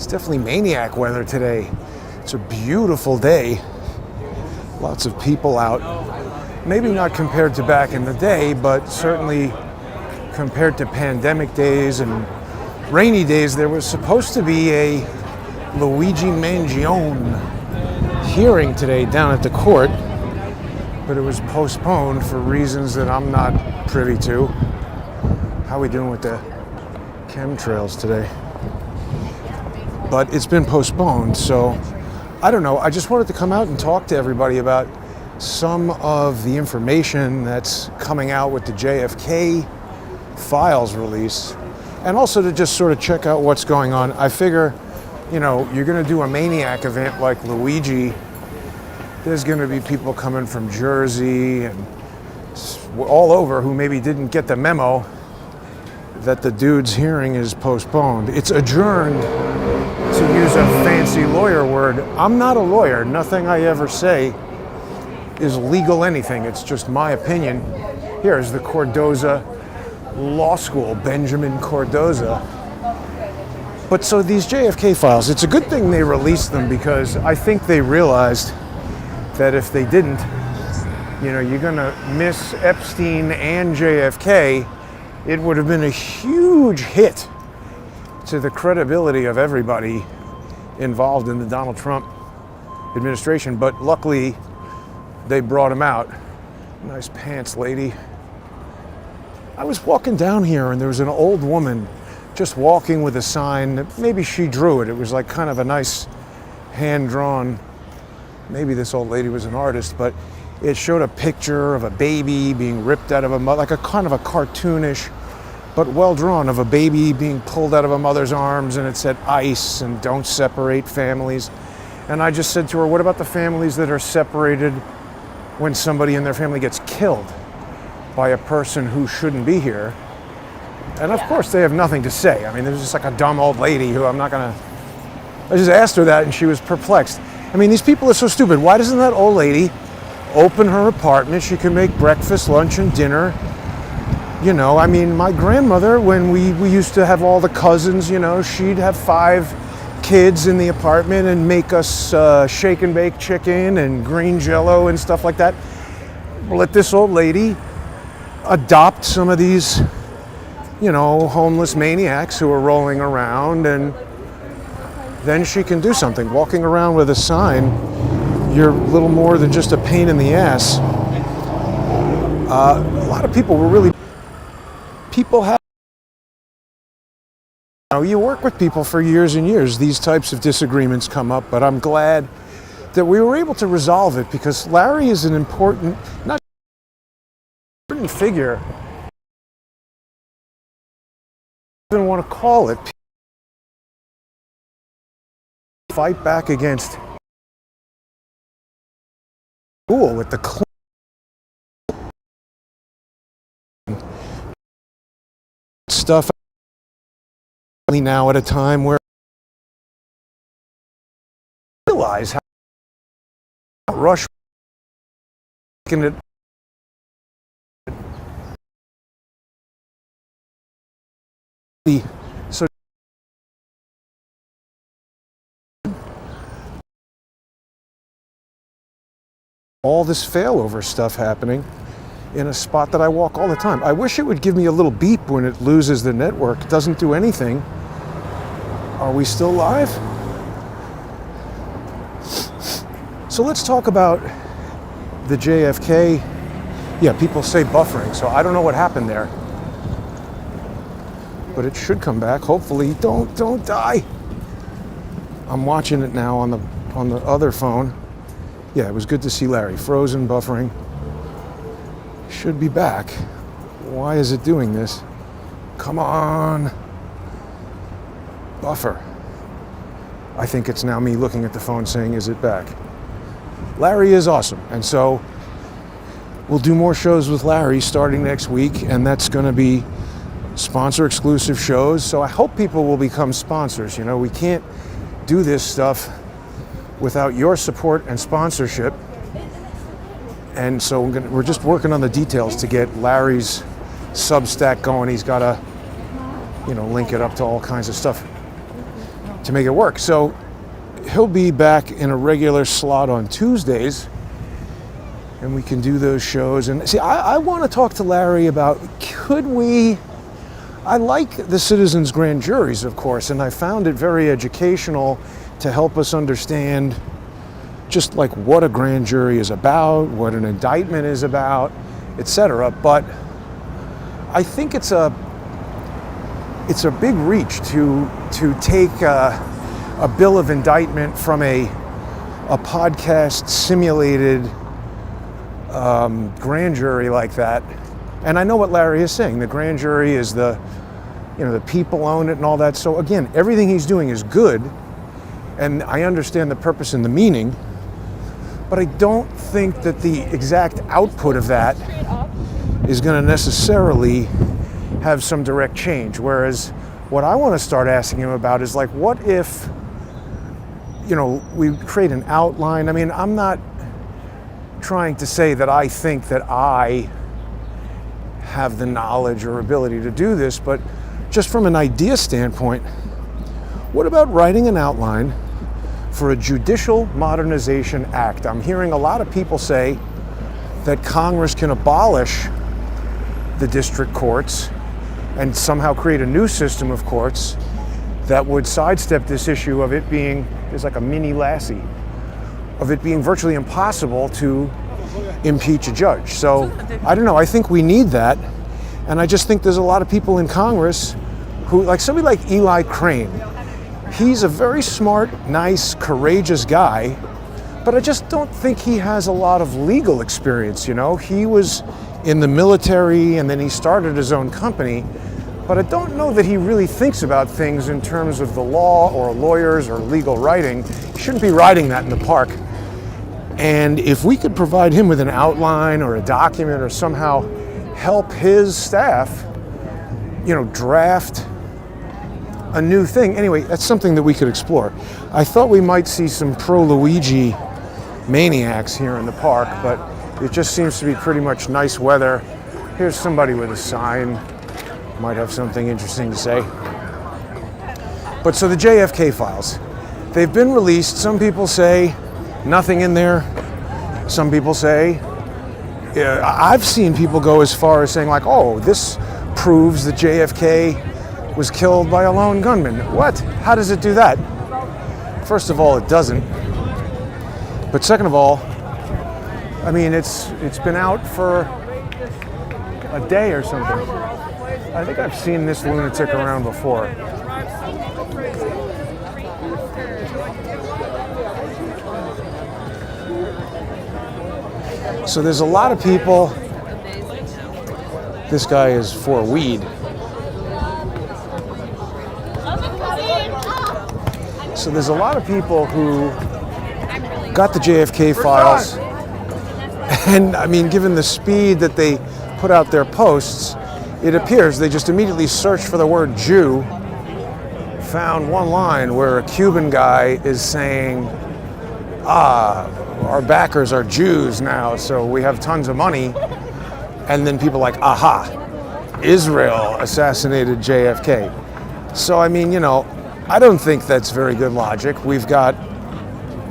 It's definitely maniac weather today. It's a beautiful day. Lots of people out. Maybe not compared to back in the day, but certainly compared to pandemic days and rainy days. There was supposed to be a Luigi Mangione hearing today down at the court, but it was postponed for reasons that I'm not privy to. How are we doing with the chemtrails today? But it's been postponed, so I don't know. I just wanted to come out and talk to everybody about some of the information that's coming out with the JFK files release, and also to just sort of check out what's going on. I figure, you're going to do a maniac event like Luigi. There's going to be people coming from Jersey and all over who maybe didn't get the memo that the dude's hearing is postponed. It's adjourned, to use a fancy lawyer word. I'm not a lawyer. Nothing I ever say is legal anything. It's just my opinion. Here's the Cordoza Law School, Benjamin Cordoza. But so these JFK files, it's a good thing they released them, because I think they realized that if they didn't, you're gonna miss Epstein and JFK. It would have been a huge hit to the credibility of everybody involved in the Donald Trump administration. But luckily, they brought him out. Nice pants, lady. I was walking down here and there was an old woman just walking with a sign. Maybe she drew it. It was like kind of a nice hand-drawn, maybe this old lady was an artist, but it showed a picture of a baby being ripped out of a mother, like a kind of a cartoonish, but well-drawn, of a baby being pulled out of a mother's arms, and it said ICE and don't separate families. And I just said to her, what about the families that are separated when somebody in their family gets killed by a person who shouldn't be here? And of course they have nothing to say. I mean, there's just like a dumb old lady who I just asked her that and she was perplexed. I mean, these people are so stupid. Why doesn't that old lady open her apartment? She can make breakfast, lunch, and dinner. I mean, my grandmother, when we used to have all the cousins, she'd have 5 kids in the apartment and make us shake and bake chicken and green jello and stuff like that. Let this old lady adopt some of these, homeless maniacs who are rolling around, and then she can do something. Walking around with a sign, you're little more than just a pain in the ass. A lot of people have, you work with people for years and years. These types of disagreements come up, but I'm glad that we were able to resolve it, because Larry is an important, not important figure. I don't even want to call it. Fight back against school with the stuff now at a time where I realize how rush it so all this failover stuff happening in a spot that I walk all the time. I wish it would give me a little beep when it loses the network. It doesn't do anything. Are we still live? So let's talk about the JFK. Yeah, people say buffering, so I don't know what happened there. But it should come back. Hopefully, don't die. I'm watching it now on the other phone. Yeah, it was good to see Larry. Frozen, buffering. Should be back. Why is it doing this? Come on. Buffer. I think it's now me looking at the phone saying, is it back? Larry is awesome. And so we'll do more shows with Larry starting next week, and that's going to be sponsor exclusive shows. So I hope people will become sponsors. We can't do this stuff without your support and sponsorship. And so we're just working on the details to get Larry's Substack going. He's got to, link it up to all kinds of stuff. to make it work. So he'll be back in a regular slot on Tuesdays, and we can do those shows. And see, I want to talk to Larry about, I like the citizens' grand juries, of course, and I found it very educational to help us understand just like what a grand jury is about, what an indictment is about, etc. But I think it's a big reach to take a bill of indictment from a podcast simulated grand jury like that. And I know what Larry is saying. The grand jury is the people own it and all that. So again, everything he's doing is good, and I understand the purpose and the meaning, but I don't think that the exact output of that is going to necessarily have some direct change. Whereas what I want to start asking him about is like, what if, we create an outline? I mean, I'm not trying to say that I think that I have the knowledge or ability to do this, but just from an idea standpoint, what about writing an outline for a Judicial Modernization Act? I'm hearing a lot of people say that Congress can abolish the district courts and somehow create a new system of courts that would sidestep this issue of it being, there's like a mini Lassie, of it being virtually impossible to impeach a judge. So I don't know, I think we need that. And I just think there's a lot of people in Congress who, like somebody like Eli Crane, he's a very smart, nice, courageous guy, but I just don't think he has a lot of legal experience, He was in the military and then he started his own company, but I don't know that he really thinks about things in terms of the law or lawyers or legal writing. He shouldn't be writing that in the park. And if we could provide him with an outline or a document or somehow help his staff, draft a new thing. Anyway, that's something that we could explore. I thought we might see some pro-Luigi maniacs here in the park, but it just seems to be pretty much nice weather. Here's somebody with a sign, might have something interesting to say. But so the JFK files, they've been released. Some people say nothing in there. Some people say, I've seen people go as far as saying like, oh, this proves that JFK was killed by a lone gunman. What? How does it do that? First of all, it doesn't. But second of all, I mean, it's been out for a day or something. I think I've seen this lunatic around before. So there's a lot of people. This guy is for weed. So there's a lot of people who got the JFK files, and I mean, given the speed that they put out their posts, it appears they just immediately searched for the word Jew, found one line where a Cuban guy is saying, our backers are Jews now, so we have tons of money. And then people like, aha, Israel assassinated JFK. So, I mean, I don't think that's very good logic. We've got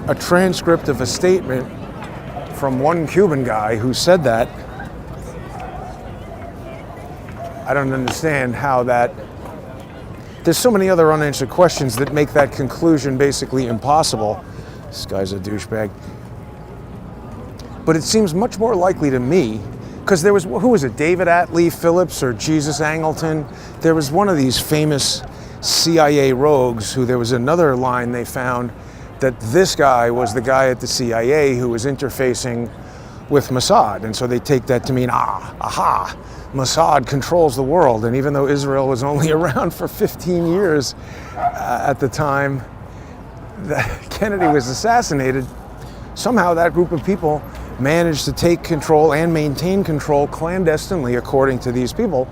a transcript of a statement from one Cuban guy who said that. I don't understand how that... There's so many other unanswered questions that make that conclusion basically impossible. This guy's a douchebag. But it seems much more likely to me, because there was, who was it, David Atlee Phillips or Jesus Angleton? There was one of these famous CIA rogues who there was another line they found that this guy was the guy at the CIA who was interfacing with Mossad. And so they take that to mean, aha, Mossad controls the world. And even though Israel was only around for 15 years at the time that Kennedy was assassinated, somehow that group of people managed to take control and maintain control clandestinely, according to these people,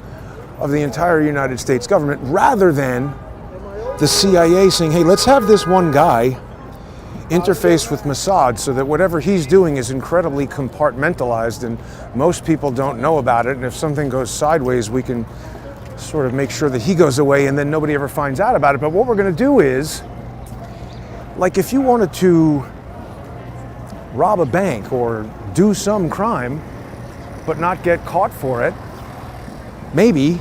of the entire United States government, rather than the CIA saying, hey, let's have this one guy interface with Mossad so that whatever he's doing is incredibly compartmentalized and most people don't know about it, and if something goes sideways, we can sort of make sure that he goes away and then nobody ever finds out about it. But what we're going to do is Like if you wanted to rob a bank or do some crime, but not get caught for it, maybe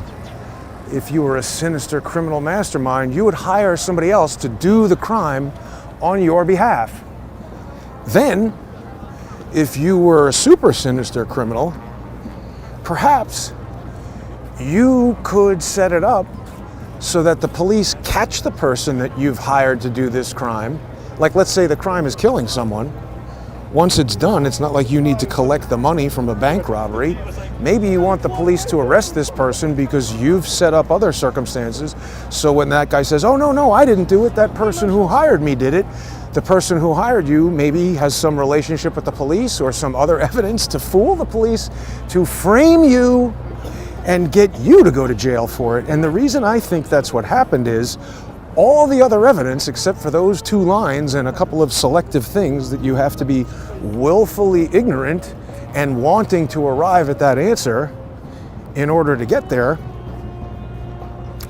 if you were a sinister criminal mastermind, you would hire somebody else to do the crime on your behalf. Then, if you were a super sinister criminal, perhaps you could set it up so that the police catch the person that you've hired to do this crime. Like, let's say the crime is killing someone. Once it's done, it's not like you need to collect the money from a bank robbery. Maybe you want the police to arrest this person because you've set up other circumstances. So when that guy says, oh, no, I didn't do it, that person who hired me did it, the person who hired you maybe has some relationship with the police or some other evidence to fool the police, to frame you and get you to go to jail for it. And the reason I think that's what happened is all the other evidence, except for those 2 lines and a couple of selective things that you have to be willfully ignorant and wanting to arrive at that answer in order to get there,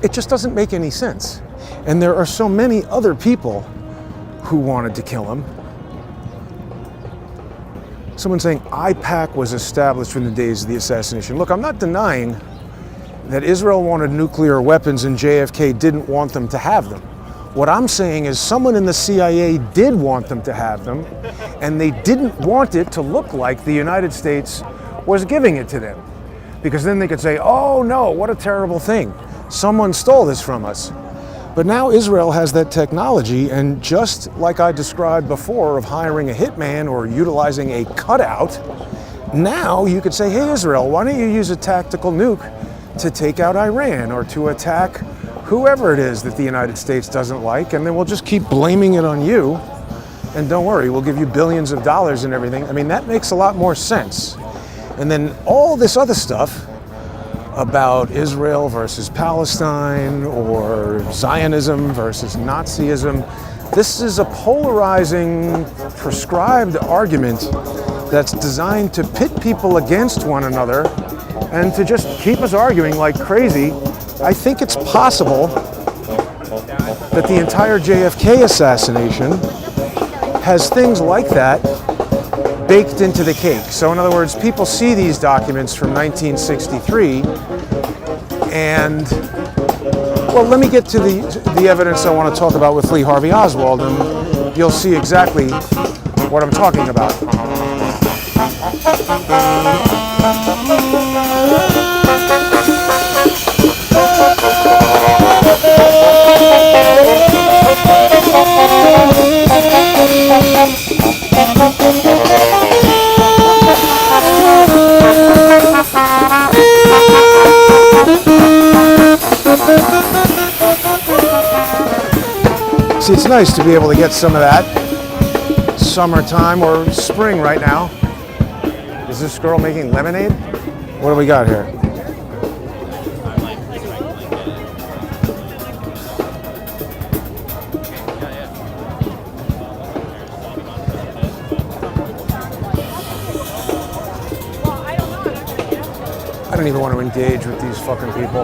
it just doesn't make any sense. And there are so many other people who wanted to kill him. Someone saying IPAC was established from the days of the assassination. Look, I'm not denying that Israel wanted nuclear weapons and JFK didn't want them to have them. What I'm saying is someone in the CIA did want them to have them, and they didn't want it to look like the United States was giving it to them. Because then they could say, oh no, what a terrible thing. Someone stole this from us. But now Israel has that technology, and just like I described before of hiring a hitman or utilizing a cutout, now you could say, hey Israel, why don't you use a tactical nuke to take out Iran or to attack whoever it is that the United States doesn't like, and then we'll just keep blaming it on you, and don't worry, we'll give you billions of dollars and everything. I mean, that makes a lot more sense. And then all this other stuff about Israel versus Palestine or Zionism versus Nazism, this is a polarizing, prescribed argument that's designed to pit people against one another and to just keep us arguing like crazy. I think it's possible that the entire JFK assassination has things like that baked into the cake. So in other words, people see these documents from 1963 and, well, let me get to the evidence I want to talk about with Lee Harvey Oswald, and you'll see exactly what I'm talking about. See, it's nice to be able to get some of that summertime or spring right now. Is this girl making lemonade? What do we got here? I don't even want to engage with these fucking people.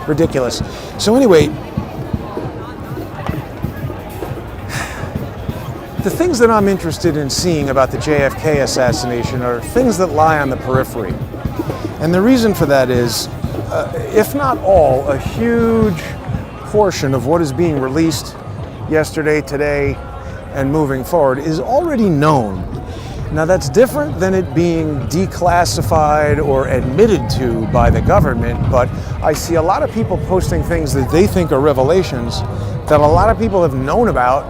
Ridiculous. So anyway, the things that I'm interested in seeing about the JFK assassination are things that lie on the periphery. And the reason for that is, if not all, a huge portion of what is being released yesterday, today, and moving forward is already known. Now that's different than it being declassified or admitted to by the government, but I see a lot of people posting things that they think are revelations that a lot of people have known about,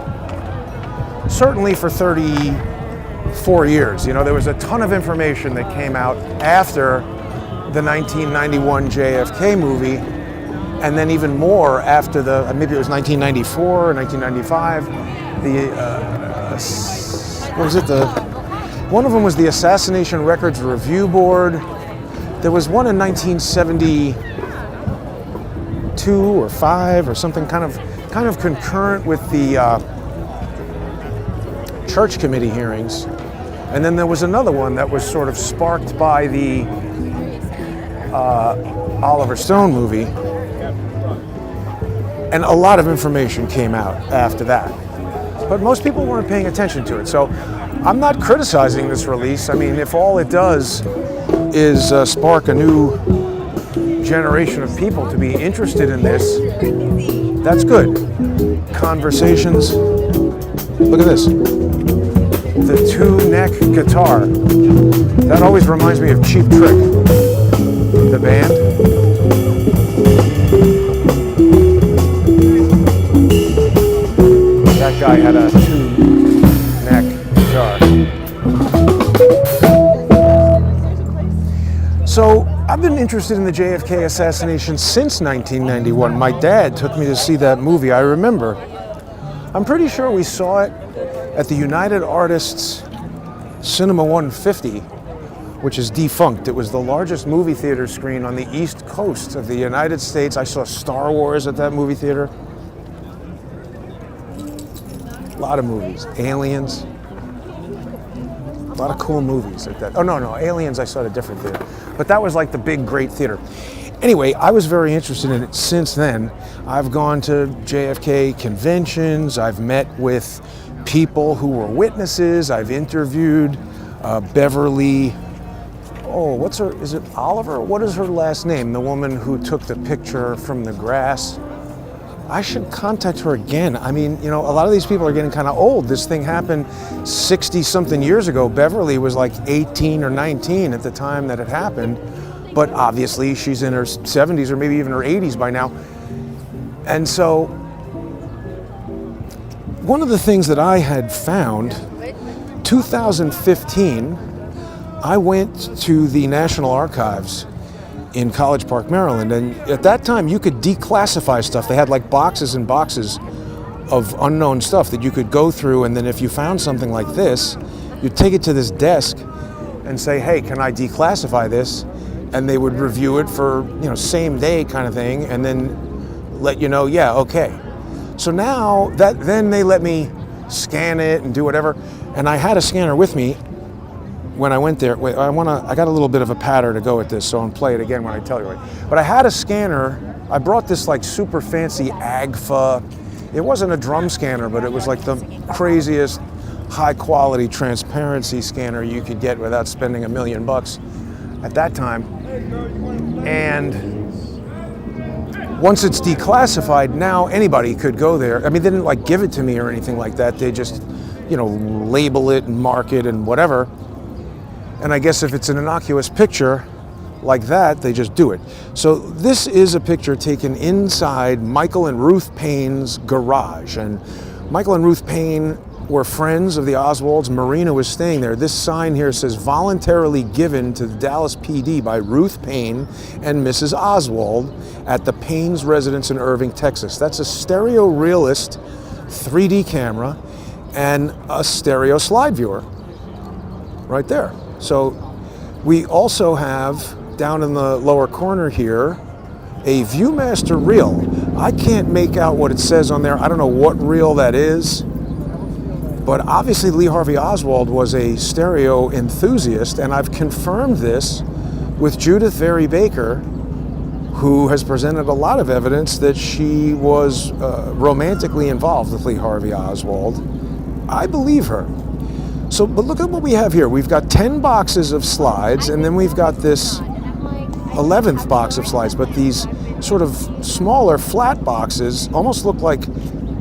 certainly for 34 years. You know, there was a ton of information that came out after the 1991 JFK movie, and then even more after the, maybe it was 1994 or 1995, what was it, one of them was the Assassination Records Review Board. There was one in 1972 or 5 or something, kind of concurrent with the church committee hearings. And then there was another one that was sort of sparked by the Oliver Stone movie, and a lot of information came out after that. But most people weren't paying attention to it. So I'm not criticizing this release. I mean, if all it does is spark a new generation of people to be interested in this, that's good. Conversations. Look at this. The two-neck guitar. That always reminds me of Cheap Trick, the band. That guy had a two-neck guitar. So I've been interested in the JFK assassination since 1991. My dad took me to see that movie. I remember. I'm pretty sure we saw it at the United Artists Cinema 150, which is defunct. It was the largest movie theater screen on the East Coast of the United States. I saw Star Wars at that movie theater. A lot of movies. Aliens. A lot of cool movies at that. Oh, no, Aliens I saw at a different theater. But that was like the big, great theater. Anyway, I was very interested in it since then. I've gone to JFK conventions. I've met with people who were witnesses. I've interviewed Beverly, is it Oliver? What is her last name? The woman who took the picture from the grass. I should contact her again. I mean, a lot of these people are getting kind of old. This thing happened 60-something years ago. Beverly was like 18 or 19 at the time that it happened. But obviously she's in her 70s or maybe even her 80s by now. And so one of the things that I had found, 2015, I went to the National Archives in College Park, Maryland, and at that time you could declassify stuff. They had like boxes and boxes of unknown stuff that you could go through, and then if you found something like this, you'd take it to this desk and say, hey, can I declassify this? And they would review it for, same day kind of thing, and then let you know, yeah, okay. So now then they let me scan it and do whatever, and I had a scanner with me when I went there. Wait, I got a little bit of a patter to go with this, so I'll play it again when I tell you. But I had a scanner. I brought this like super fancy AGFA. It wasn't a drum scanner, but it was like the craziest high quality transparency scanner you could get without spending $1 million at that time. And once it's declassified, now anybody could go there. I mean, they didn't like give it to me or anything like that. They just, label it and mark it and whatever. And I guess if it's an innocuous picture like that, they just do it. So this is a picture taken inside Michael and Ruth Payne's garage. And Michael and Ruth Payne were friends of the Oswalds. Marina was staying there. This sign here says, voluntarily given to the Dallas PD by Ruth Payne and Mrs. Oswald at the Payne's residence in Irving, Texas. That's a stereo realist 3D camera and a stereo slide viewer right there. So we also have, down in the lower corner here, a Viewmaster reel. I can't make out what it says on there. I don't know what reel that is. But obviously Lee Harvey Oswald was a stereo enthusiast, and I've confirmed this with Judith Very Baker, who has presented a lot of evidence that she was romantically involved with Lee Harvey Oswald. I believe her. So, but look at what we have here. We've got 10 boxes of slides, and then we've got this 11th box of slides, but these sort of smaller flat boxes almost look like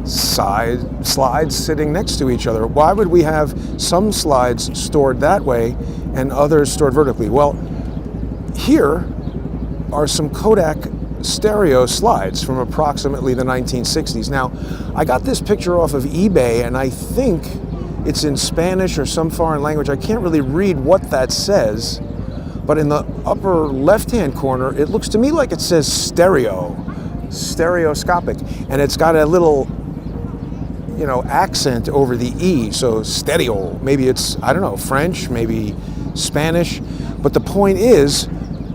slides sitting next to each other. Why would we have some slides stored that way and others stored vertically? Well, here are some Kodak stereo slides from approximately the 1960s. Now, I got this picture off of eBay, and I think it's in Spanish or some foreign language. I can't really read what that says, but in the upper left-hand corner, it looks to me like it says stereoscopic, and it's got a little, accent over the E, so stereo. Maybe it's, I don't know, French, maybe Spanish, but the point is,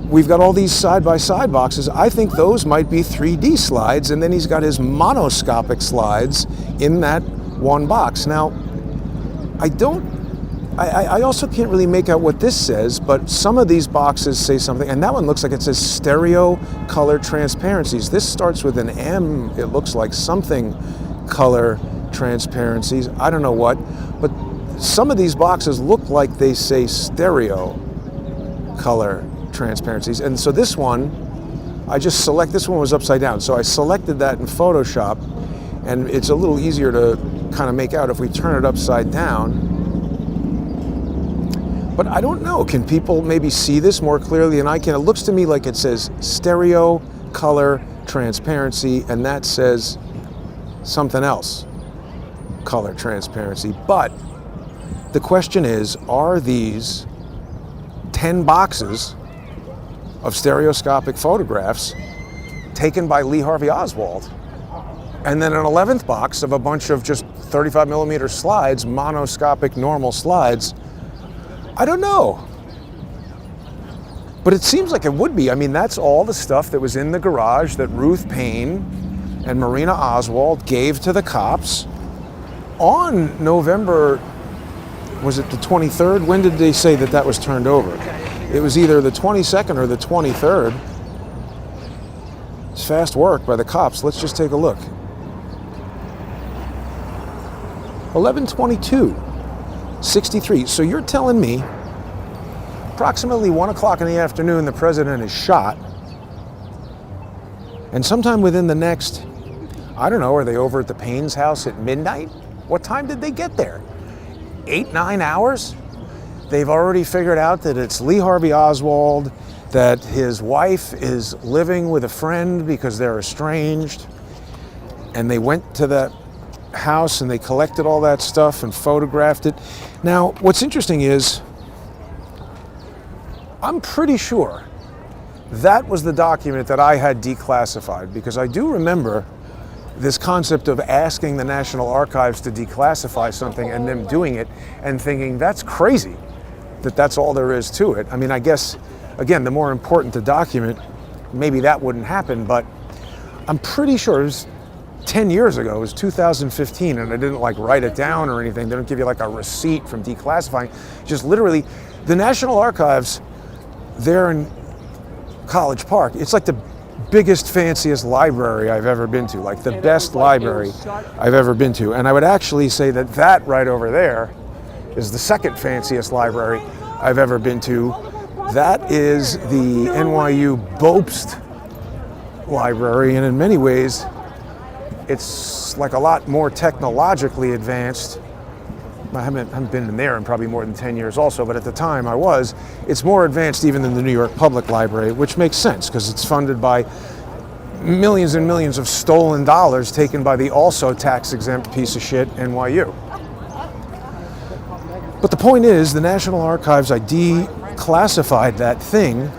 we've got all these side-by-side boxes. I think those might be 3D slides, and then he's got his monoscopic slides in that one box. Now, I don't I also can't really make out what this says, but some of these boxes say something, and that one looks like it says stereo color transparencies. This starts with an M, it looks like something color transparencies. I don't know what, but some of these boxes look like they say stereo color transparencies. And so this one, this one was upside down. So I selected that in Photoshop, and it's a little easier to kind of make out if we turn it upside down. But I don't know, can people maybe see this more clearly than I can? It looks to me like it says stereo color transparency, and that says something else, color transparency. But the question is, are these 10 boxes of stereoscopic photographs taken by Lee Harvey Oswald, and then an 11th box of a bunch of just 35 millimeter slides, monoscopic normal slides? I don't know. But it seems like it would be. I mean, that's all the stuff that was in the garage that Ruth Payne and Marina Oswald gave to the cops on November, was it the 23rd? When did they say that that was turned over? It was either the 22nd or the 23rd. It's fast work by the cops. Let's just take a look. 11/22/63. So you're telling me approximately 1 o'clock in the afternoon the president is shot, and sometime within the next, I don't know, are they over at the Payne's house at midnight? What time did they get there? 8, 9 hours? They've already figured out that it's Lee Harvey Oswald, that his wife is living with a friend because they're estranged, and they went to that house and they collected all that stuff and photographed it. Now, what's interesting is, I'm pretty sure that was the document that I had declassified, because I do remember this concept of asking the National Archives to declassify something and them doing it and thinking, that's crazy that that's all there is to it. I mean, I guess, again, the more important the document, maybe that wouldn't happen, but I'm pretty sure it was 10 years ago, it was 2015, and I didn't like write it down or anything. They don't give you like a receipt from declassifying. Just literally, the National Archives, there in College Park, it's like the biggest, fanciest library I've ever been to, like the best library I've ever been to. And I would actually say that that right over there is the second fanciest library I've ever been to. That is the NYU Bobst Library, and in many ways, it's like a lot more technologically advanced. I haven't been in there in probably more than 10 years also, but at the time I was. It's more advanced even than the New York Public Library, which makes sense because it's funded by millions and millions of stolen dollars taken by the also tax-exempt piece of shit NYU. But the point is, the National Archives, I declassified that thing,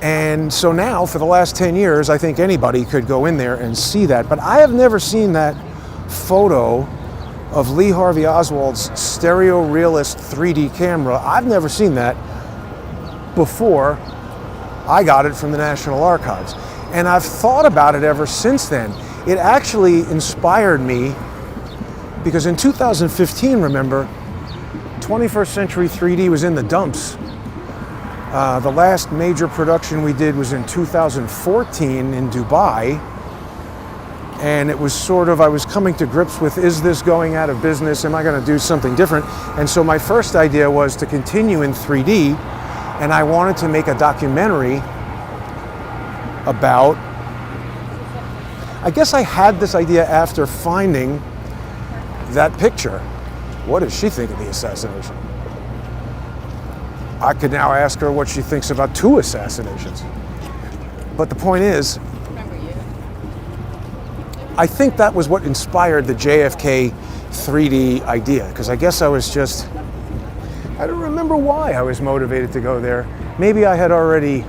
and so now for the last 10 years, I think anybody could go in there and see that. But I have never seen that photo of Lee Harvey Oswald's stereo realist 3D camera. I've never seen that before I got it from the National Archives. And I've thought about it ever since then. It actually inspired me because in 2015, remember, 21st Century 3D was in the dumps. The last major production we did was in 2014 in Dubai. And it was sort of, I was coming to grips with, is this going out of business? Am I going to do something different? And so my first idea was to continue in 3D, and I wanted to make a documentary about, I guess I had this idea after finding that picture. What does she think of the assassination? I could now ask her what she thinks about 2 assassinations. But the point is, I think that was what inspired the JFK 3D idea, because I guess I was just, I don't remember why I was motivated to go there. Maybe I had already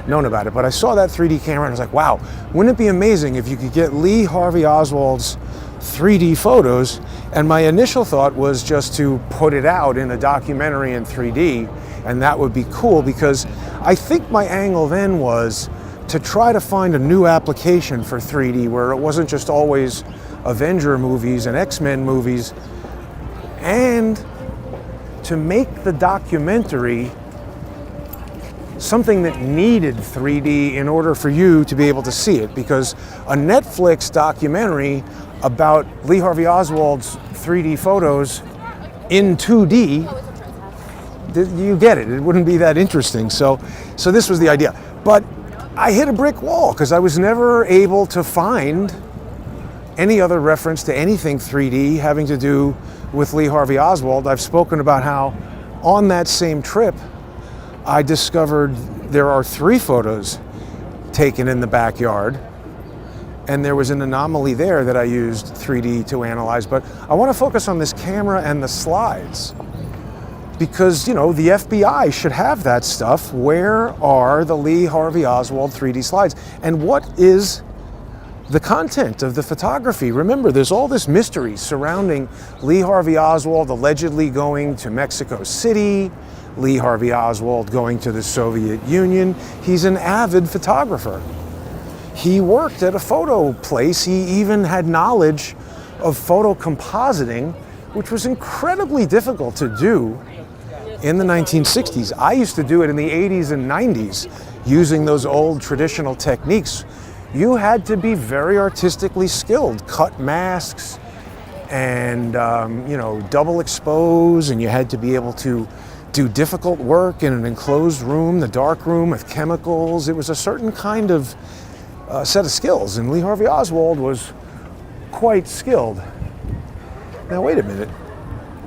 known about it, but I saw that 3D camera and I was like, wow, wouldn't it be amazing if you could get Lee Harvey Oswald's 3D photos? And my initial thought was just to put it out in a documentary in 3D, and that would be cool, because I think my angle then was to try to find a new application for 3D where it wasn't just always Avenger movies and X-Men movies, and to make the documentary something that needed 3D in order for you to be able to see it, because a Netflix documentary about Lee Harvey Oswald's 3D photos in 2D, you get it. It wouldn't be that interesting. So this was the idea. But I hit a brick wall because I was never able to find any other reference to anything 3D having to do with Lee Harvey Oswald. I've spoken about how on that same trip, I discovered there are 3 photos taken in the backyard, and there was an anomaly there that I used 3D to analyze. But I want to focus on this camera and the slides, because, you know, the FBI should have that stuff. Where are the Lee Harvey Oswald 3D slides? And what is the content of the photography? Remember, there's all this mystery surrounding Lee Harvey Oswald allegedly going to Mexico City, Lee Harvey Oswald going to the Soviet Union. He's an avid photographer. He worked at a photo place. He even had knowledge of photo compositing, which was incredibly difficult to do in the 1960s. I used to do it in the 80s and 90s using those old traditional techniques. You had to be very artistically skilled, cut masks and double expose, and you had to be able to do difficult work in an enclosed room, the dark room with chemicals. It was a certain kind of set of skills, and Lee Harvey Oswald was quite skilled. Now wait a minute,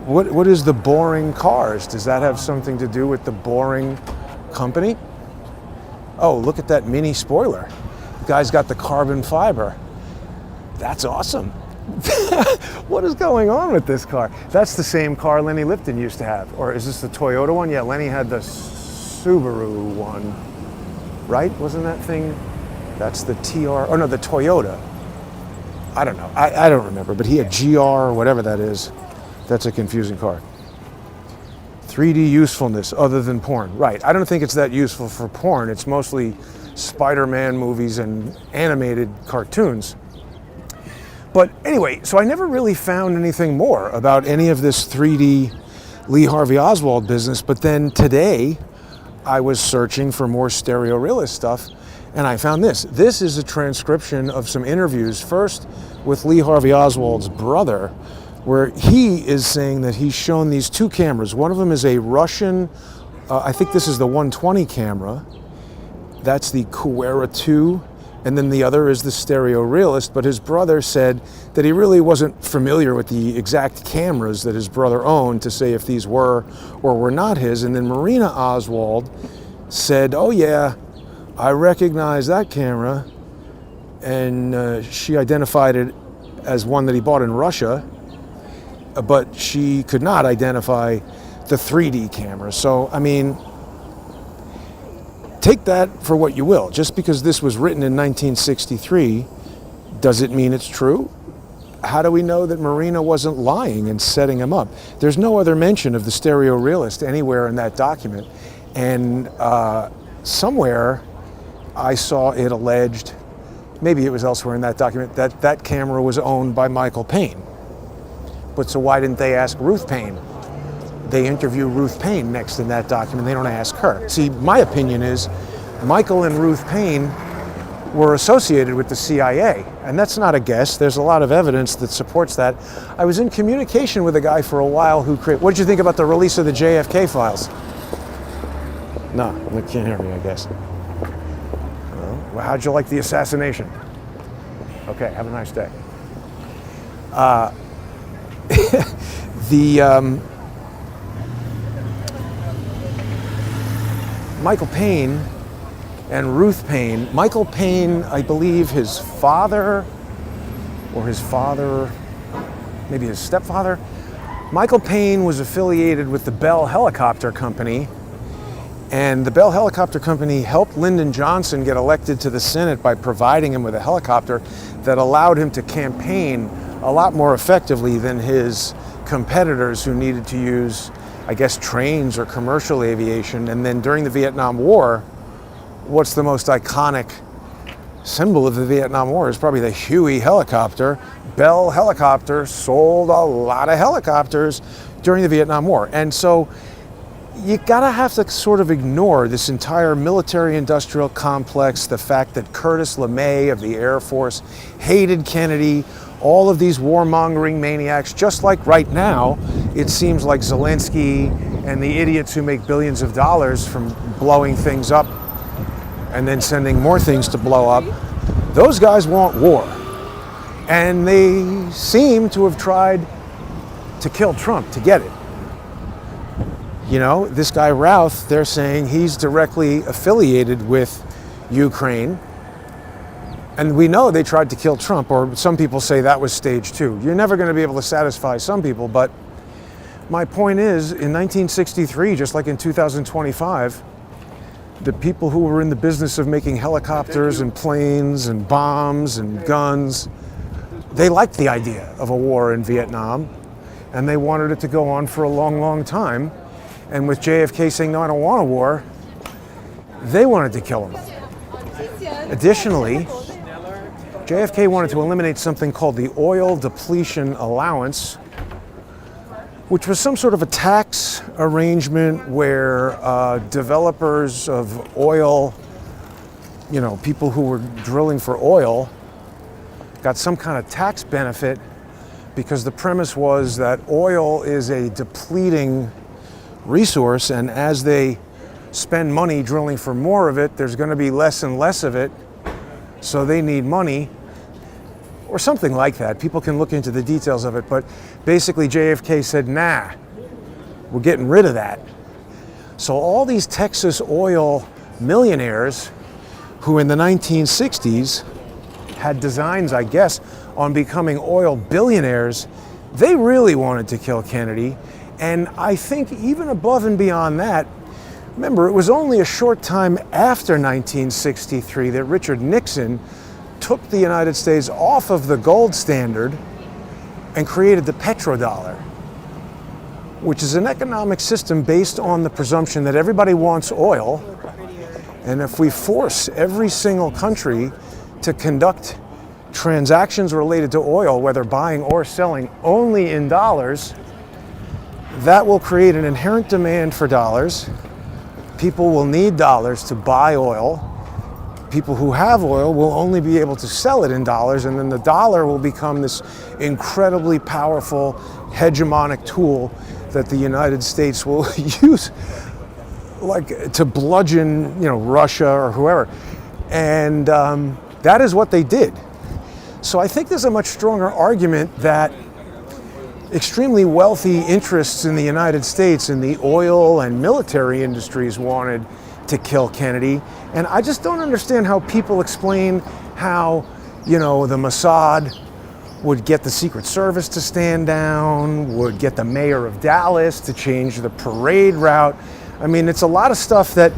what is the Boring Cars? Does that have something to do with the Boring Company? Oh, look at that mini spoiler. The guy's got the carbon fiber. That's awesome. What is going on with this car? That's the same car Lenny Lipton used to have. Or is this the Toyota one? Yeah, Lenny had the Subaru one, right? Wasn't that thing? That's the TR, oh no, the Toyota. I don't know, I don't remember, but he had GR or whatever that is. That's a confusing car. 3D usefulness other than porn. Right, I don't think it's that useful for porn. It's mostly Spider-Man movies and animated cartoons. But anyway, so I never really found anything more about any of this 3D Lee Harvey Oswald business. But then today, I was searching for more stereo realist stuff, and I found this. This is a transcription of some interviews, first with Lee Harvey Oswald's brother, where he is saying that he's shown these 2 cameras. One of them is a Russian, I think this is the 120 camera. That's the Kuera 2. And then the other is the stereo realist, but his brother said that he really wasn't familiar with the exact cameras that his brother owned to say if these were or were not his. And then Marina Oswald said, oh yeah, I recognize that camera. And she identified it as one that he bought in Russia, but she could not identify the 3D camera. So, I mean, take that for what you will. Just because this was written in 1963, does it mean it's true? How do we know that Marina wasn't lying and setting him up? There's no other mention of the stereo realist anywhere in that document. And somewhere I saw it alleged, maybe it was elsewhere in that document, that that camera was owned by Michael Payne. But so why didn't they ask Ruth Payne? They interview Ruth Payne next in that document. They don't ask her. See, my opinion is Michael and Ruth Payne were associated with the CIA, and that's not a guess. There's a lot of evidence that supports that. I was in communication with a guy for a while who created. What did you think about the release of the JFK files? No, you can't hear me, I guess. Well, how'd you like the assassination? Okay, have a nice day. Michael Payne and Ruth Payne. Michael Payne, I believe his father, or his father, maybe his stepfather. Michael Payne was affiliated with the Bell Helicopter Company, and the Bell Helicopter Company helped Lyndon Johnson get elected to the Senate by providing him with a helicopter that allowed him to campaign a lot more effectively than his competitors who needed to use, I guess, trains or commercial aviation. And then during the Vietnam War, what's the most iconic symbol of the Vietnam War is probably the Huey helicopter. Bell Helicopter sold a lot of helicopters during the Vietnam War. And so you gotta have to sort of ignore this entire military-industrial complex, the fact that Curtis LeMay of the Air Force hated Kennedy, all of these warmongering maniacs, just like right now, it seems like Zelensky and the idiots who make billions of dollars from blowing things up and then sending more things to blow up, those guys want war. And they seem to have tried to kill Trump to get it. You know, this guy Routh, they're saying he's directly affiliated with Ukraine. And we know they tried to kill Trump, or some people say that was stage 2. You're never going to be able to satisfy some people, but my point is, in 1963, just like in 2025, the people who were in the business of making helicopters and planes and bombs and guns, they liked the idea of a war in Vietnam, and they wanted it to go on for a long, long time. And with JFK saying, no, I don't want a war, they wanted to kill him. Additionally, JFK wanted to eliminate something called the oil depletion allowance, which was some sort of a tax arrangement where developers of oil, you know, people who were drilling for oil, got some kind of tax benefit, because the premise was that oil is a depleting resource, and as they spend money drilling for more of it, there's going to be less and less of it, so they need money, or something like that. People can look into the details of it, but basically JFK said, nah, we're getting rid of that. So all these Texas oil millionaires who in the 1960s had designs, I guess, on becoming oil billionaires, they really wanted to kill Kennedy. And I think even above and beyond that, remember, it was only a short time after 1963 that Richard Nixon took the United States off of the gold standard and created the petrodollar, which is an economic system based on the presumption that everybody wants oil. And if we force every single country to conduct transactions related to oil, whether buying or selling, only in dollars, that will create an inherent demand for dollars. People will need dollars to buy oil. People who have oil will only be able to sell it in dollars, and then the dollar will become this incredibly powerful hegemonic tool that the United States will use, like, to bludgeon, you know, Russia or whoever. And that is what they did. So I think there's a much stronger argument that extremely wealthy interests in the United States in the oil and military industries wanted to kill Kennedy. And I just don't understand how people explain how, you know, the Mossad would get the Secret Service to stand down, would get the mayor of Dallas to change the parade route. I mean, it's a lot of stuff that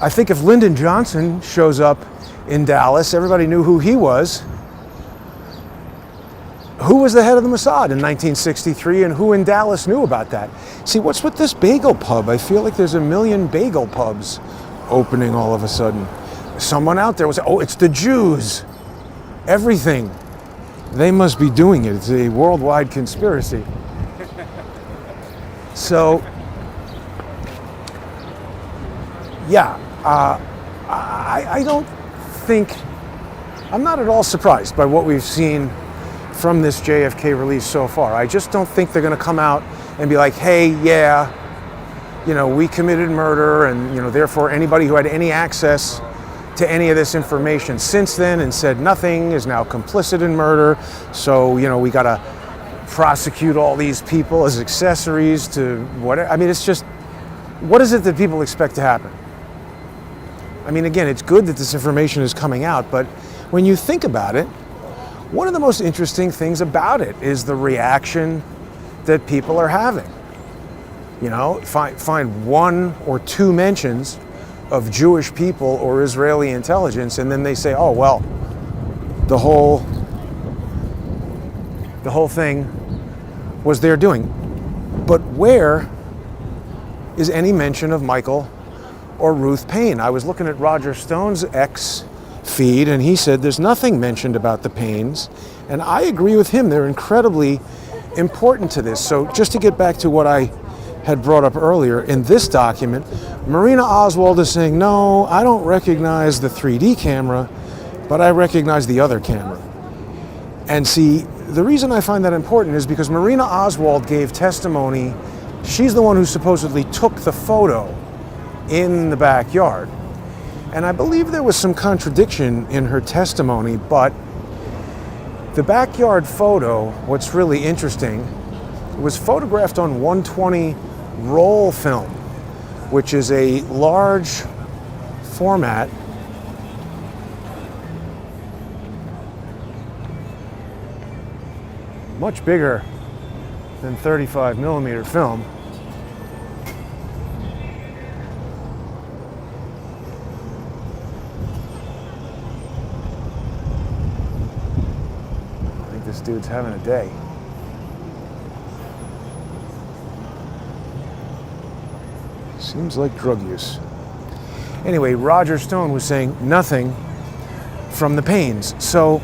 I think if Lyndon Johnson shows up in Dallas, everybody knew who he was. Who was the head of the Mossad in 1963, and who in Dallas knew about that? See, what's with this bagel pub? I feel like there's a million bagel pubs opening all of a sudden. Someone out there will say, oh, it's the Jews. Everything. They must be doing it. It's a worldwide conspiracy. So, yeah, I don't think, I'm not at all surprised by what we've seen from this JFK release so far. I just don't think they're going to come out and be like, hey, yeah, you know, we committed murder, and, you know, therefore anybody who had any access to any of this information since then and said nothing is now complicit in murder. So, you know, we got to prosecute all these people as accessories to whatever. I mean, it's just, what is it that people expect to happen? I mean, again, it's good that this information is coming out, but when you think about it, one of the most interesting things about it is the reaction that people are having. You know, find one or two mentions of Jewish people or Israeli intelligence, and then they say, oh, well, the whole thing was their doing. But where is any mention of Michael or Ruth Paine? I was looking at Roger Stone's X feed, and he said there's nothing mentioned about the Paines, and I agree with him. They're incredibly important to this. So just to get back to what I had brought up earlier, in this document, Marina Oswald is saying, no, I don't recognize the 3D camera, but I recognize the other camera. And see, the reason I find that important is because Marina Oswald gave testimony. She's the one who supposedly took the photo in the backyard. And I believe there was some contradiction in her testimony, but the backyard photo, what's really interesting, was photographed on 120 roll film, which is a large format much bigger than 35 millimeter film. I think this dude's having a day. Seems like drug use. Anyway, Roger Stone was saying nothing from the panes. So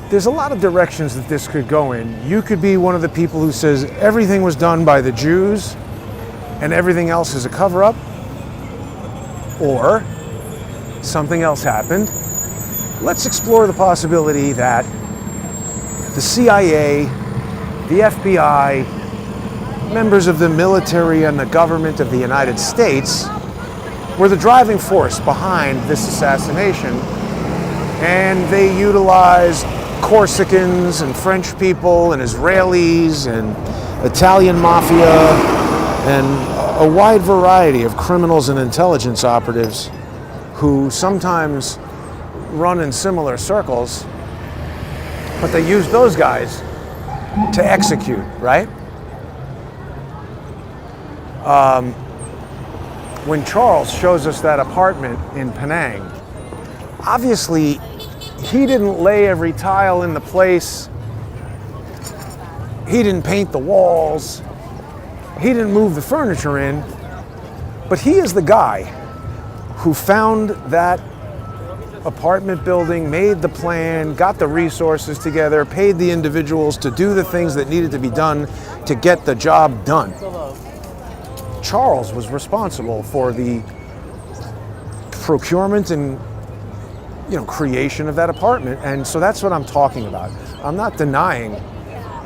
there's a lot of directions that this could go in. You could be one of the people who says everything was done by the Jews and everything else is a cover-up, or something else happened. Let's explore the possibility that the CIA, the FBI, members of the military and the government of the United States were the driving force behind this assassination, and they utilized Corsicans and French people and Israelis and Italian mafia and a wide variety of criminals and intelligence operatives who sometimes run in similar circles, but they use those guys to execute, right? When Charles shows us that apartment in Penang, obviously he didn't lay every tile in the place. He didn't paint the walls. He didn't move the furniture in. But he is the guy who found that apartment building, made the plan, got the resources together, paid the individuals to do the things that needed to be done to get the job done. Charles was responsible for the procurement and creation of that apartment. And so that's what I'm talking about. I'm not denying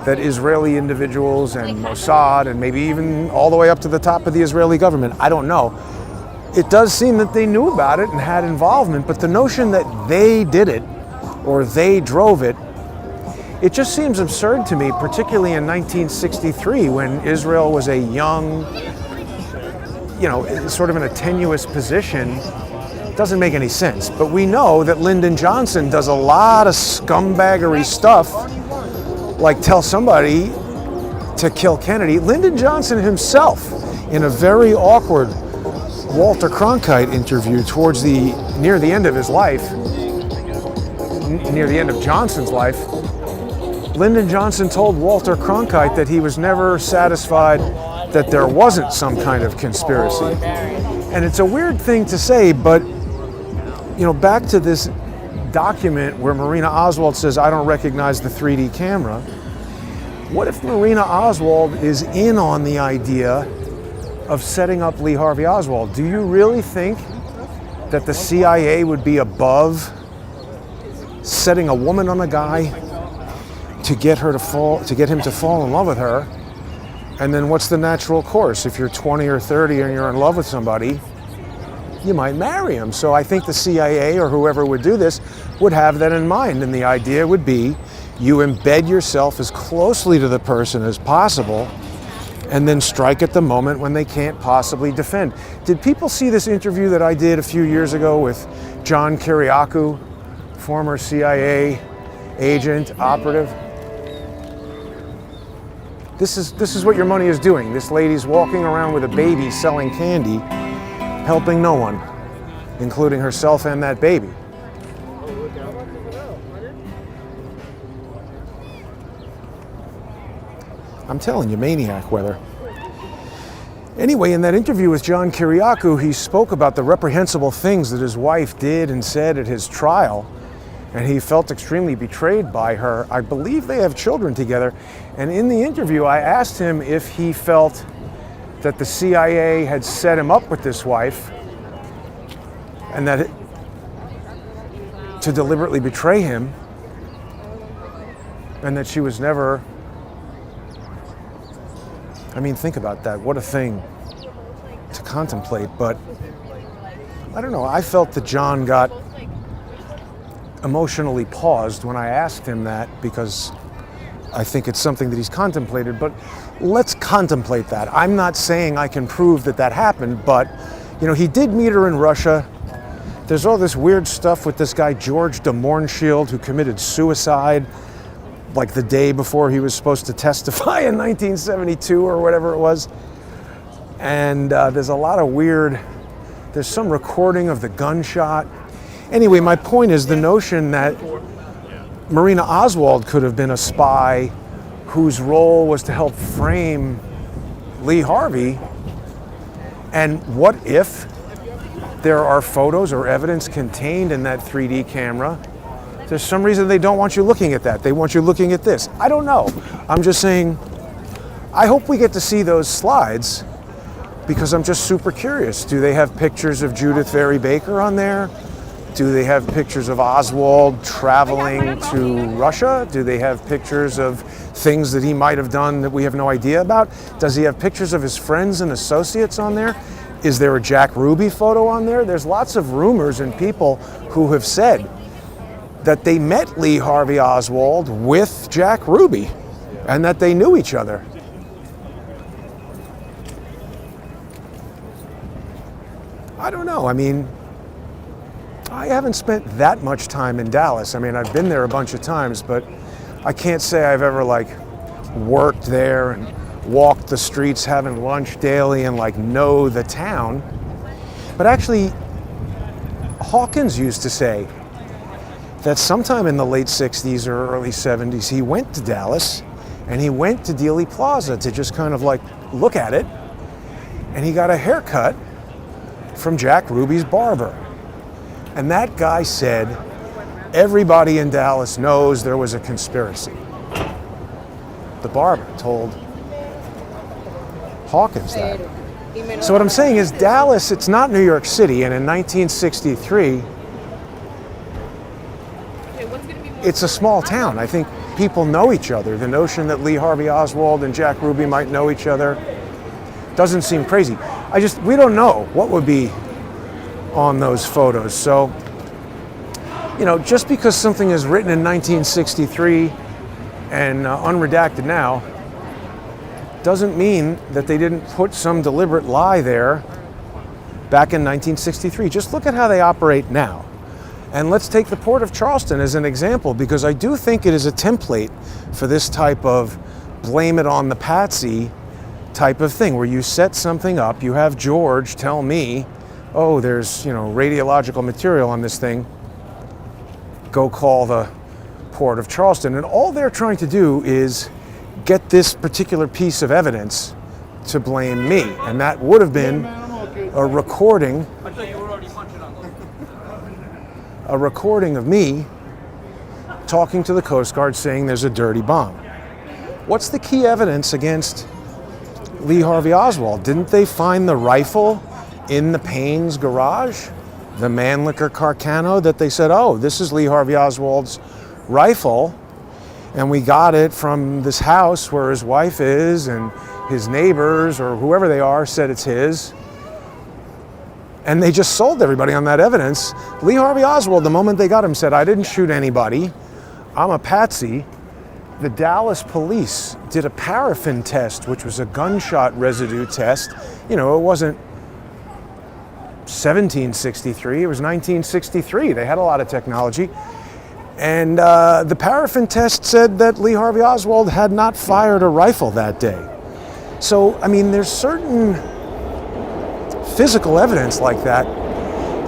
that Israeli individuals and Mossad and maybe even all the way up to the top of the Israeli government, I don't know. It does seem that they knew about it and had involvement, but the notion that they did it or they drove it, it just seems absurd to me, particularly in 1963 when Israel was a young, sort of in a tenuous position. Doesn't make any sense. But we know that Lyndon Johnson does a lot of scumbaggery stuff, like tell somebody to kill Kennedy. Lyndon Johnson himself, in a very awkward Walter Cronkite interview near the end of his life, near the end of Johnson's life, Lyndon Johnson told Walter Cronkite that he was never satisfied that there wasn't some kind of conspiracy. And it's a weird thing to say, but back to this document where Marina Oswald says, I don't recognize the 3D camera. What if Marina Oswald is in on the idea of setting up Lee Harvey Oswald? Do you really think that the CIA would be above setting a woman on a guy to get him to fall in love with her? And then what's the natural course? If you're 20 or 30 and you're in love with somebody, you might marry him. So I think the CIA or whoever would do this would have that in mind. And the idea would be you embed yourself as closely to the person as possible and then strike at the moment when they can't possibly defend. Did people see this interview that I did a few years ago with John Kiriakou, former CIA agent, operative? This is what your money is doing. This lady's walking around with a baby selling candy, helping no one, including herself and that baby. I'm telling you, maniac weather. Anyway, in that interview with John Kiriakou, he spoke about the reprehensible things that his wife did and said at his trial. and he felt extremely betrayed by her. I believe they have children together. And in the interview, I asked him if he felt that the CIA had set him up with this wife and that to deliberately betray him, and that she was never, I mean, think about that. What a thing to contemplate. But I don't know, I felt that John got emotionally paused when I asked him that, because I think it's something that he's contemplated. But let's contemplate that. I'm not saying I can prove that that happened, but you know, he did meet her in Russia. There's all this weird stuff with this guy George de Mohrenschildt, who committed suicide like the day before he was supposed to testify in 1972 or whatever it was. And there's a lot of weird, there's some recording of the gunshot. Anyway, my point is the notion that Marina Oswald could have been a spy whose role was to help frame Lee Harvey. And what if there are photos or evidence contained in that 3D camera? There's some reason they don't want you looking at that. They want you looking at this. I don't know. I'm just saying, I hope we get to see those slides, because I'm just super curious. Do they have pictures of Judith Vary Baker on there? Do they have pictures of Oswald traveling to Russia? Do they have pictures of things that he might have done that we have no idea about? Does he have pictures of his friends and associates on there? Is there a Jack Ruby photo on there? There's lots of rumors and people who have said that they met Lee Harvey Oswald with Jack Ruby and that they knew each other. I don't know. I mean, I haven't spent that much time in Dallas. I mean, I've been there a bunch of times, but I can't say I've ever like worked there and walked the streets having lunch daily and like know the town. But actually, Hawkins used to say that sometime in the late 60s or early 70s, he went to Dallas and he went to Dealey Plaza to just kind of like look at it. And he got a haircut from Jack Ruby's barber. And that guy said, everybody in Dallas knows there was a conspiracy. The barber told Hawkins that. So what I'm saying is Dallas, it's not New York City, and in 1963, it's a small town. I think people know each other. The notion that Lee Harvey Oswald and Jack Ruby might know each other doesn't seem crazy. We don't know what would be on those photos. So, you know, just because something is written in 1963 and unredacted now, doesn't mean that they didn't put some deliberate lie there back in 1963. Just look at how they operate now. And let's take the Port of Charleston as an example, because I do think it is a template for this type of blame it on the patsy type of thing, where you set something up, you have George tell me, oh, there's, you know, radiological material on this thing, go call the Port of Charleston. And all they're trying to do is get this particular piece of evidence to blame me. And that would have been a recording of me talking to the Coast Guard saying there's a dirty bomb. What's the key evidence against Lee Harvey Oswald? Didn't they find the rifle in the Payne's garage? The Mannlicher Carcano that they said, oh, this is Lee Harvey Oswald's rifle, and we got it from this house where his wife is, and his neighbors or whoever they are said it's his. And they just sold everybody on that evidence. Lee Harvey Oswald, the moment they got him, said, I didn't shoot anybody. I'm a patsy. The Dallas police did a paraffin test, which was a gunshot residue test. You know, it wasn't 1763, it was 1963. They had a lot of technology. And the paraffin test said that Lee Harvey Oswald had not fired a rifle that day. So, I mean, there's certain physical evidence like that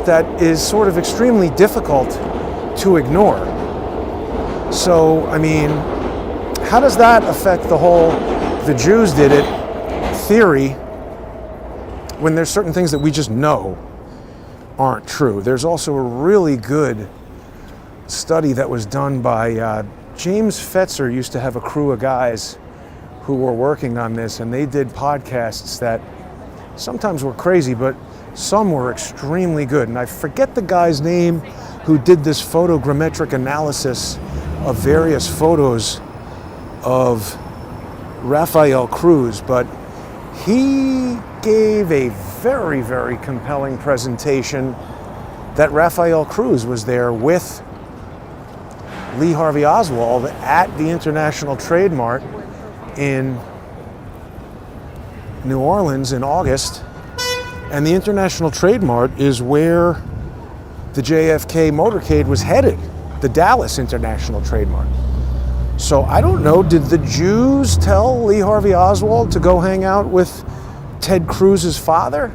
that is sort of extremely difficult to ignore. So, I mean, how does that affect the whole the Jews did it theory when there's certain things that we just know aren't true? There's also a really good study that was done by James Fetzer used to have a crew of guys who were working on this, and they did podcasts that sometimes were crazy, but some were extremely good. And I forget the guy's name who did this photogrammetric analysis of various photos of Rafael Cruz, but he gave a very, very compelling presentation that Rafael Cruz was there with Lee Harvey Oswald at the International Trade Mart in New Orleans in August. And the International Trade Mart is where the JFK motorcade was headed, the Dallas International Trade Mart. So I don't know, did the Jews tell Lee Harvey Oswald to go hang out with Ted Cruz's father?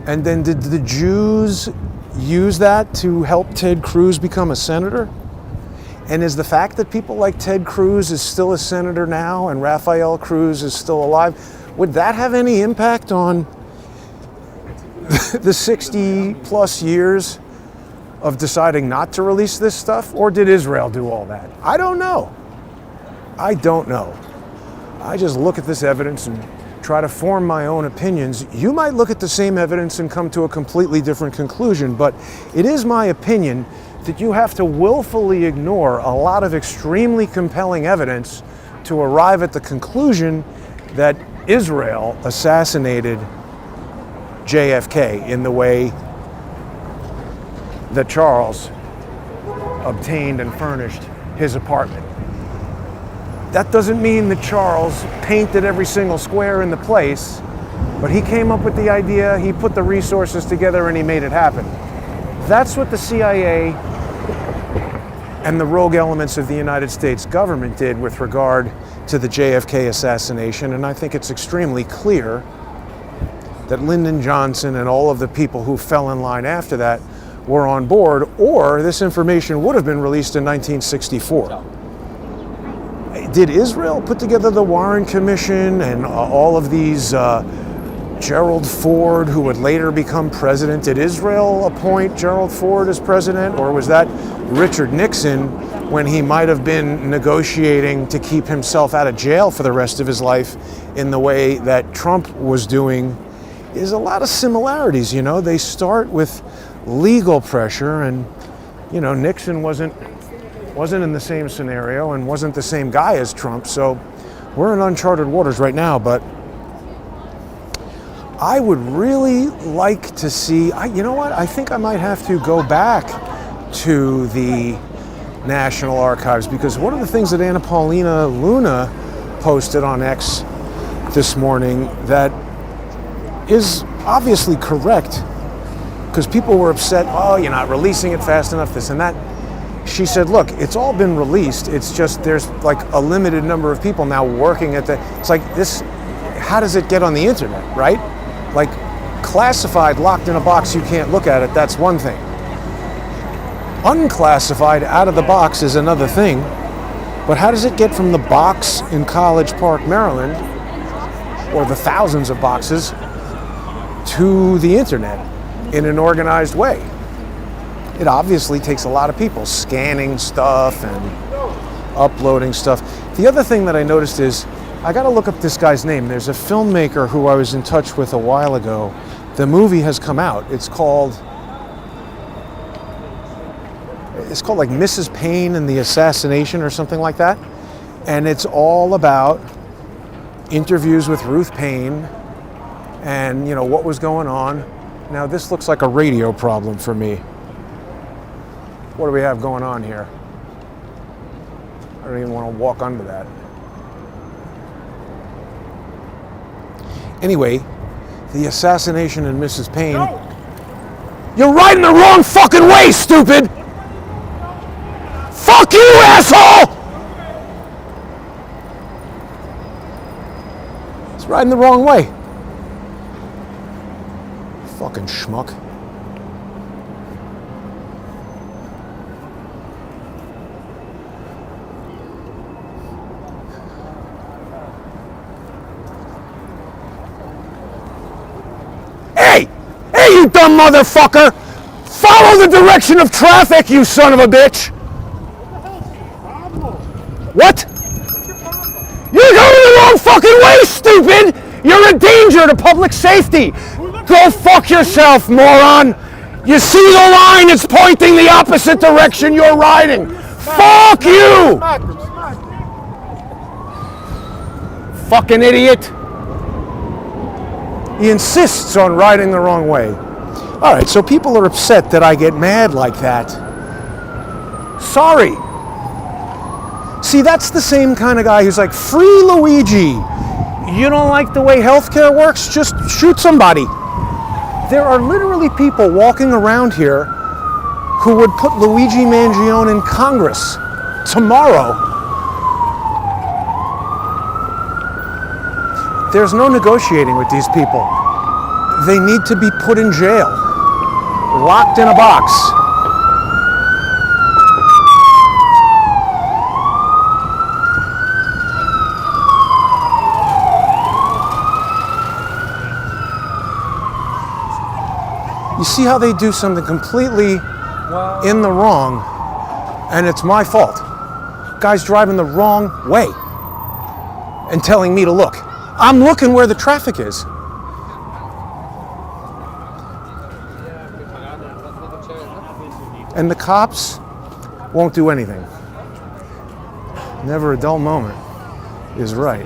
And then did the Jews use that to help Ted Cruz become a senator? And is the fact that people like Ted Cruz is still a senator now and Rafael Cruz is still alive, would that have any impact on the 60 plus years of deciding not to release this stuff? Or did Israel do all that? I don't know. I don't know. I just look at this evidence and try to form my own opinions. You might look at the same evidence and come to a completely different conclusion, but it is my opinion that you have to willfully ignore a lot of extremely compelling evidence to arrive at the conclusion that Israel assassinated JFK in the way that Charles obtained and furnished his apartment. That doesn't mean that Charles painted every single square in the place, but he came up with the idea, he put the resources together, and he made it happen. That's what the CIA and the rogue elements of the United States government did with regard to the JFK assassination, and I think it's extremely clear that Lyndon Johnson and all of the people who fell in line after that were on board, or this information would have been released in 1964. Did Israel put together the Warren Commission and all of these Gerald Ford, who would later become president? Did Israel appoint Gerald Ford as president, or was that Richard Nixon when he might have been negotiating to keep himself out of jail for the rest of his life in the way that Trump was doing? Is a lot of similarities, you know. They start with legal pressure, and you know, Nixon wasn't in the same scenario and wasn't the same guy as Trump, so we're in uncharted waters right now. But I would really like to see, you know what, I think I might have to go back to the National Archives, because one of the things that Anna Paulina Luna posted on X this morning that is obviously correct, because people were upset, oh, you're not releasing it fast enough, this and that. She said, look, it's all been released, it's just there's like a limited number of people now working at it's like this, how does it get on the internet, right? Like classified, locked in a box, you can't look at it, that's one thing. Unclassified, out of the box is another thing, but how does it get from the box in College Park, Maryland, or the thousands of boxes, to the internet in an organized way? It obviously takes a lot of people scanning stuff and uploading stuff. The other thing that I noticed is, I got to look up this guy's name. There's a filmmaker who I was in touch with a while ago. The movie has come out. It's called like Mrs. Payne and the Assassination or something like that. And it's all about interviews with Ruth Payne and, you know, what was going on. Now this looks like a radio problem for me. What do we have going on here? I don't even want to walk under that. Anyway, the assassination in Mrs. Payne. No. You're riding the wrong fucking way, stupid! Fuck you, asshole! It's riding the wrong way. Fucking schmuck. Hey, you dumb motherfucker! Follow the direction of traffic, you son of a bitch! fucking way, stupid! You're a danger to public safety! Go fuck yourself, moron! You see the line? It's pointing the opposite direction you're riding! Fuck you! Fucking idiot! He insists on riding the wrong way. Alright, so people are upset that I get mad like that. Sorry. See, that's the same kind of guy who's like, free Luigi. You don't like the way healthcare works? Just shoot somebody. There are literally people walking around here who would put Luigi Mangione in Congress tomorrow. There's no negotiating with these people. They need to be put in jail, locked in a box. You see how they do something completely in the wrong, and it's my fault. Guy's driving the wrong way and telling me to look. I'm looking where the traffic is. And the cops won't do anything. Never a dull moment is right.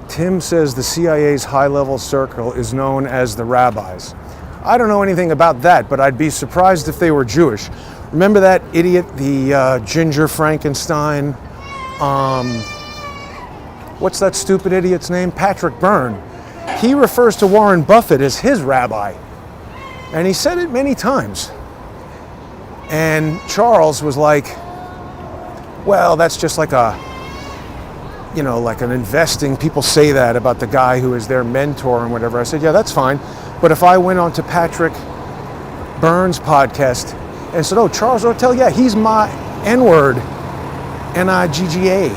Tim says the CIA's high-level circle is known as the rabbis. I don't know anything about that, but I'd be surprised if they were Jewish. Remember that idiot, the Ginger Frankenstein? What's that stupid idiot's name? Patrick Byrne. He refers to Warren Buffett as his rabbi. And he said it many times. And Charles was like, well, that's just like like an investing, people say that about the guy who is their mentor and whatever. I said, yeah, that's fine. But if I went on to Patrick Byrne's podcast and said, oh, Charles Ortel, yeah, he's my N-word, N-I-G-G-A.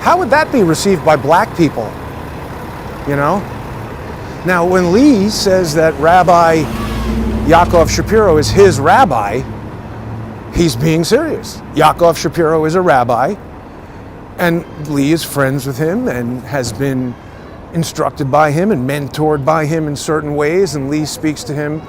How would that be received by black people? You know? Now, when Lee says that Rabbi Yaakov Shapiro is his rabbi, he's being serious. Yaakov Shapiro is a rabbi, and Lee is friends with him and has been instructed by him and mentored by him in certain ways, and Lee speaks to him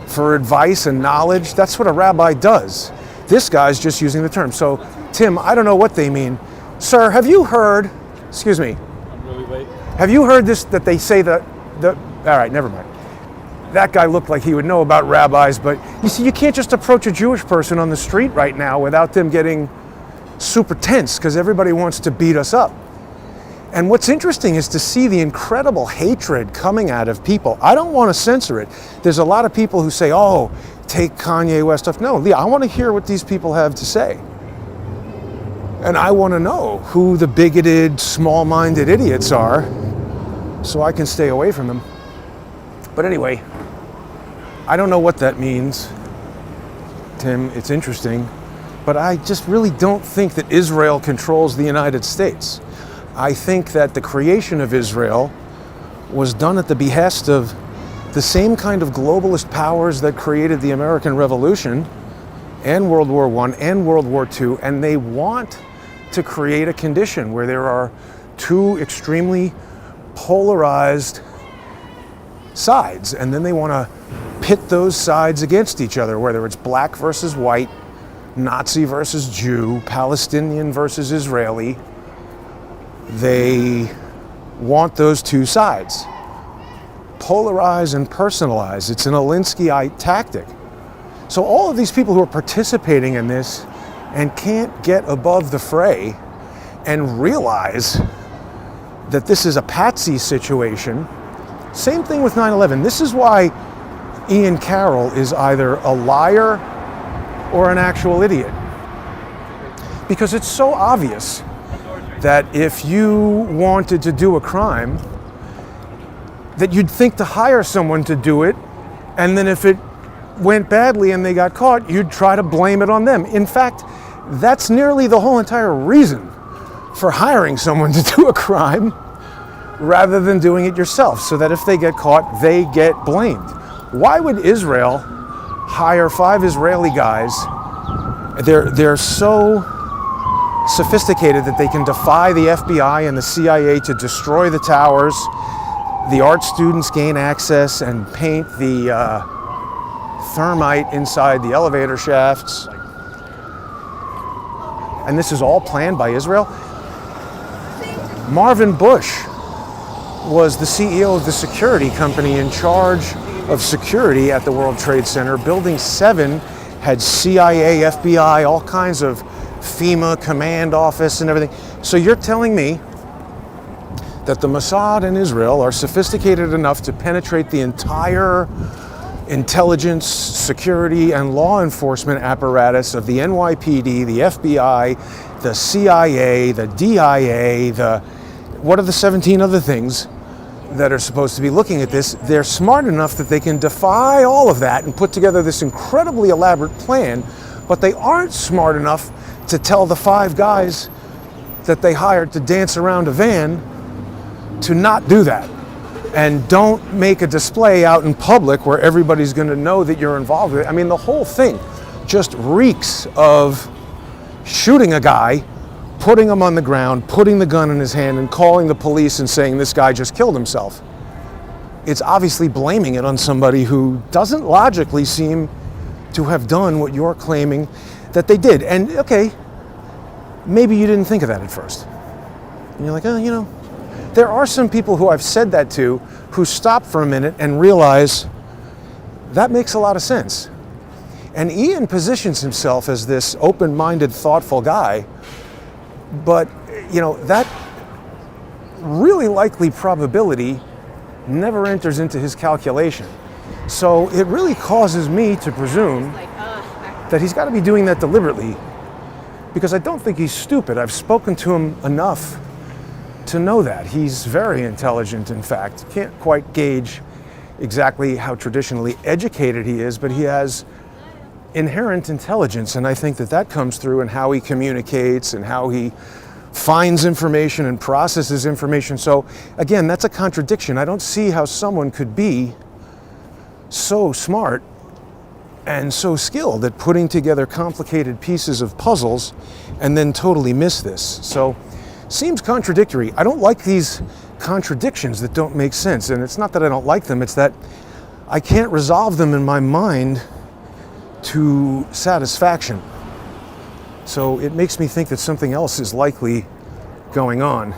for advice and knowledge. That's what a rabbi does. This guy's just using the term. So, Tim, I don't know what they mean. Sir, have you heard, excuse me. I'm really late. Have you heard this, that they say all right, never mind. That guy looked like he would know about rabbis, but you see, you can't just approach a Jewish person on the street right now without them getting super tense because everybody wants to beat us up. And what's interesting is to see the incredible hatred coming out of people. I don't want to censor it. There's a lot of people who say, oh, take Kanye West stuff. No, Lee, I want to hear what these people have to say. And I want to know who the bigoted, small-minded idiots are so I can stay away from them. But anyway, I don't know what that means, Tim. It's interesting. But I just really don't think that Israel controls the United States. I think that the creation of Israel was done at the behest of the same kind of globalist powers that created the American Revolution and World War I and World War II, and they want to create a condition where there are two extremely polarized sides, and then they want to pit those sides against each other, whether it's black versus white, Nazi versus Jew, Palestinian versus Israeli. They want those two sides. Polarize and personalize. It's an Alinskyite tactic. So all of these people who are participating in this and can't get above the fray and realize that this is a patsy situation. Same thing with 9/11. This is why Ian Carroll is either a liar or an actual idiot. Because it's so obvious that if you wanted to do a crime, that you'd think to hire someone to do it, and then if it went badly and they got caught, you'd try to blame it on them. In fact, that's nearly the whole entire reason for hiring someone to do a crime rather than doing it yourself, so that if they get caught, they get blamed. Why would Israel hire 5 Israeli guys They're so sophisticated that they can defy the FBI and the CIA to destroy the towers. The art students gain access and paint the thermite inside the elevator shafts. And this is all planned by Israel. Marvin Bush was the CEO of the security company in charge of security at the World Trade Center. Building 7 had CIA, FBI, all kinds of FEMA command office and everything. So you're telling me that the Mossad and Israel are sophisticated enough to penetrate the entire intelligence, security, and law enforcement apparatus of the NYPD, the FBI, the CIA, the DIA, what are the 17 other things that are supposed to be looking at this? They're smart enough that they can defy all of that and put together this incredibly elaborate plan, but they aren't smart enough to tell the 5 guys that they hired to dance around a van to not do that. And don't make a display out in public where everybody's going to know that you're involved with it. I mean, the whole thing just reeks of shooting a guy, putting him on the ground, putting the gun in his hand, and calling the police and saying this guy just killed himself. It's obviously blaming it on somebody who doesn't logically seem to have done what you're claiming that they did. And okay, maybe you didn't think of that at first. And you're like, oh, you know, there are some people who I've said that to who stop for a minute and realize that makes a lot of sense. And Ian positions himself as this open-minded, thoughtful guy, but you know, that really likely probability never enters into his calculation. So it really causes me to presume that he's got to be doing that deliberately, because I don't think he's stupid. I've spoken to him enough to know that. He's very intelligent, in fact. Can't quite gauge exactly how traditionally educated he is, but he has inherent intelligence, and I think that that comes through in how he communicates and how he finds information and processes information. So again, that's a contradiction. I don't see how someone could be so smart and so skilled at putting together complicated pieces of puzzles and then totally miss this. So seems contradictory. I don't like these contradictions that don't make sense, and it's not that I don't like them, it's that I can't resolve them in my mind to satisfaction. So it makes me think that something else is likely going on.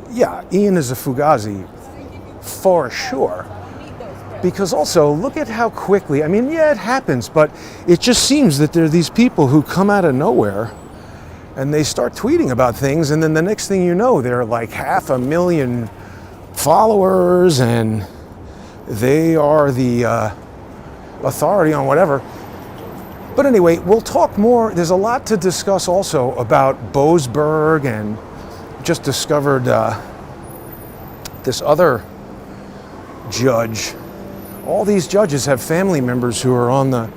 Yeah, Ian is a Fugazi, for sure. Because also, look at how quickly, I mean, yeah, it happens, but it just seems that there are these people who come out of nowhere and they start tweeting about things, and then the next thing you know, they're like 500,000 followers, and they are the authority on whatever. But anyway, we'll talk more. There's a lot to discuss also about Boasberg, and just discovered this other judge. All these judges have family members who are on the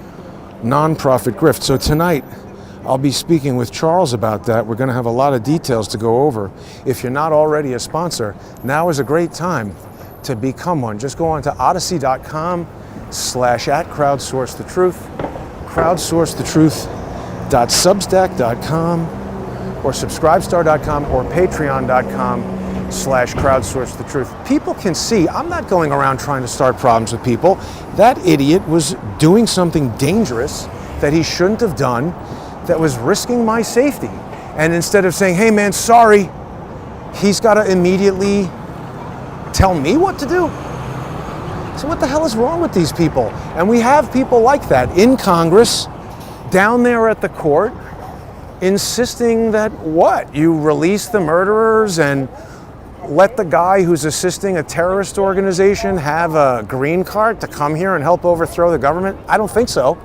nonprofit grift. So tonight, I'll be speaking with Charles about that. We're going to have a lot of details to go over. If you're not already a sponsor, now is a great time to become one. Just go on to odyssey.com/@crowdsourcethetruth, crowdsourcethetruth.substack.com, or subscribestar.com, or patreon.com/crowdsourcethetruth. People can see I'm not going around trying to start problems with people. That idiot was doing something dangerous that he shouldn't have done, that was risking my safety. And instead of saying, hey man, sorry, he's got to immediately tell me what to do. So what the hell is wrong with these people? And we have people like that in Congress, down there at the court, insisting that what? You release the murderers and let the guy who's assisting a terrorist organization have a green card to come here and help overthrow the government? I don't think so.